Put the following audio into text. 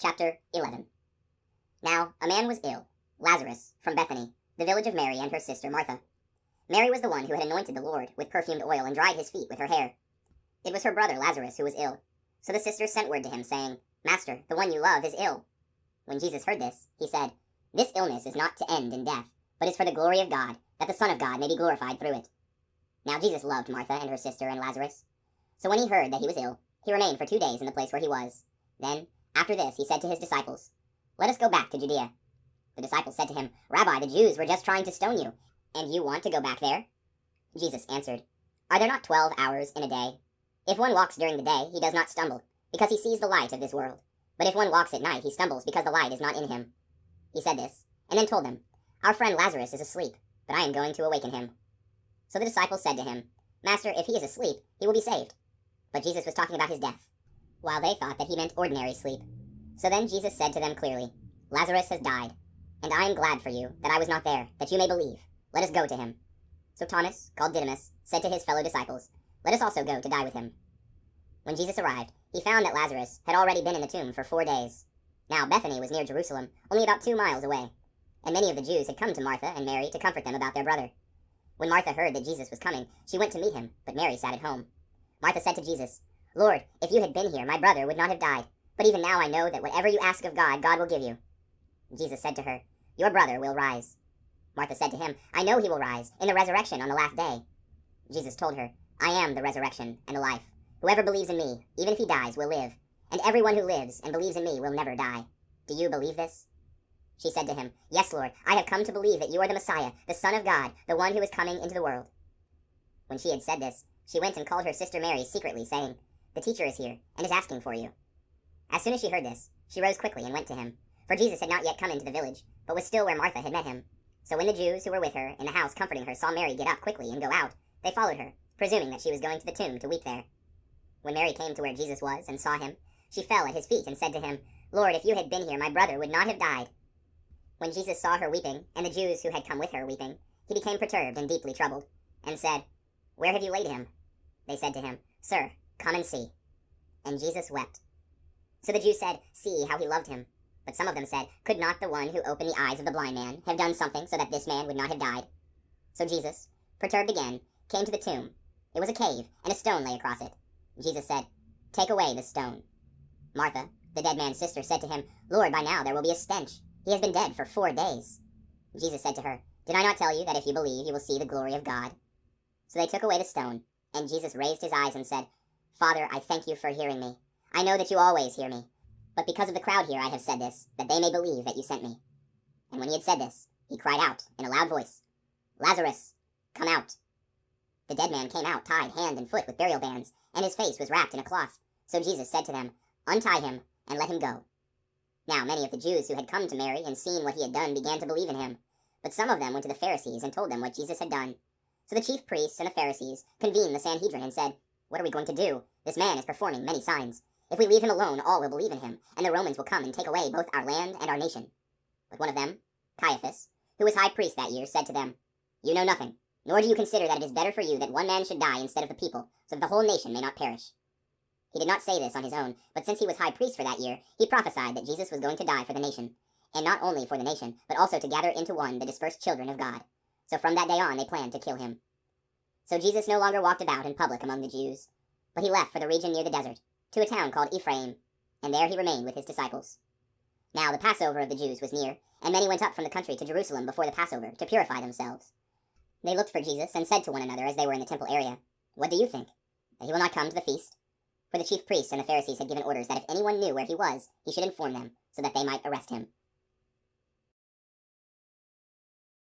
Chapter 11. Now a man was ill, Lazarus, from Bethany, the village of Mary and her sister Martha. Mary was the one who had anointed the Lord with perfumed oil and dried his feet with her hair. It was her brother Lazarus who was ill. So the sisters sent word to him, saying, Master, the one you love is ill. When Jesus heard this, he said, This illness is not to end in death, but is for the glory of God, that the Son of God may be glorified through it. Now Jesus loved Martha and her sister and Lazarus. So when he heard that he was ill, he remained for 2 days in the place where he was. Then, after this, he said to his disciples, Let us go back to Judea. The disciples said to him, Rabbi, the Jews were just trying to stone you, and you want to go back there? Jesus answered, Are there not 12 hours in a day? If one walks during the day, he does not stumble, because he sees the light of this world. But if one walks at night, he stumbles, because the light is not in him. He said this, and then told them, Our friend Lazarus is asleep, but I am going to awaken him. So the disciples said to him, Master, if he is asleep, he will be saved. But Jesus was talking about his death, while they thought that he meant ordinary sleep. So then Jesus said to them clearly, Lazarus has died, and I am glad for you that I was not there, that you may believe. Let us go to him. So Thomas, called Didymus, said to his fellow disciples, Let us also go to die with him. When Jesus arrived, he found that Lazarus had already been in the tomb for 4 days. Now Bethany was near Jerusalem, only about 2 miles away, and many of the Jews had come to Martha and Mary to comfort them about their brother. When Martha heard that Jesus was coming, she went to meet him, but Mary sat at home. Martha said to Jesus, Lord, if you had been here, my brother would not have died. But even now I know that whatever you ask of God, God will give you. Jesus said to her, Your brother will rise. Martha said to him, I know he will rise, in the resurrection on the last day. Jesus told her, I am the resurrection and the life. Whoever believes in me, even if he dies, will live. And everyone who lives and believes in me will never die. Do you believe this? She said to him, Yes, Lord, I have come to believe that you are the Messiah, the Son of God, the one who is coming into the world. When she had said this, she went and called her sister Mary secretly, saying, The teacher is here, and is asking for you. As soon as she heard this, she rose quickly and went to him. For Jesus had not yet come into the village, but was still where Martha had met him. So when the Jews who were with her in the house comforting her saw Mary get up quickly and go out, they followed her, presuming that she was going to the tomb to weep there. When Mary came to where Jesus was and saw him, she fell at his feet and said to him, Lord, if you had been here, my brother would not have died. When Jesus saw her weeping, and the Jews who had come with her weeping, he became perturbed and deeply troubled, and said, Where have you laid him? They said to him, Sir, come and see. And Jesus wept. So the Jews said, See how he loved him. But some of them said, Could not the one who opened the eyes of the blind man have done something so that this man would not have died? So Jesus, perturbed again, came to the tomb. It was a cave, and a stone lay across it. Jesus said, Take away the stone. Martha, the dead man's sister, said to him, Lord, by now there will be a stench. He has been dead for 4 days. Jesus said to her, Did I not tell you that if you believe you will see the glory of God? So they took away the stone, and Jesus raised his eyes and said, Father, I thank you for hearing me. I know that you always hear me. But because of the crowd here I have said this, that they may believe that you sent me. And when he had said this, he cried out in a loud voice, Lazarus, come out. The dead man came out, tied hand and foot with burial bands, and his face was wrapped in a cloth. So Jesus said to them, Untie him, and let him go. Now many of the Jews who had come to Mary and seen what he had done began to believe in him. But some of them went to the Pharisees and told them what Jesus had done. So the chief priests and the Pharisees convened the Sanhedrin and said, What are we going to do? This man is performing many signs. If we leave him alone, all will believe in him, and the Romans will come and take away both our land and our nation. But one of them, Caiaphas, who was high priest that year, said to them, You know nothing, nor do you consider that it is better for you that one man should die instead of the people, so that the whole nation may not perish. He did not say this on his own, but since he was high priest for that year, he prophesied that Jesus was going to die for the nation, and not only for the nation, but also to gather into one the dispersed children of God. So from that day on they planned to kill him. So Jesus no longer walked about in public among the Jews, but he left for the region near the desert, to a town called Ephraim, and there he remained with his disciples. Now the Passover of the Jews was near, and many went up from the country to Jerusalem before the Passover, to purify themselves. They looked for Jesus, and said to one another as they were in the temple area, What do you think? That he will not come to the feast? For the chief priests and the Pharisees had given orders that if anyone knew where he was, he should inform them, so that they might arrest him.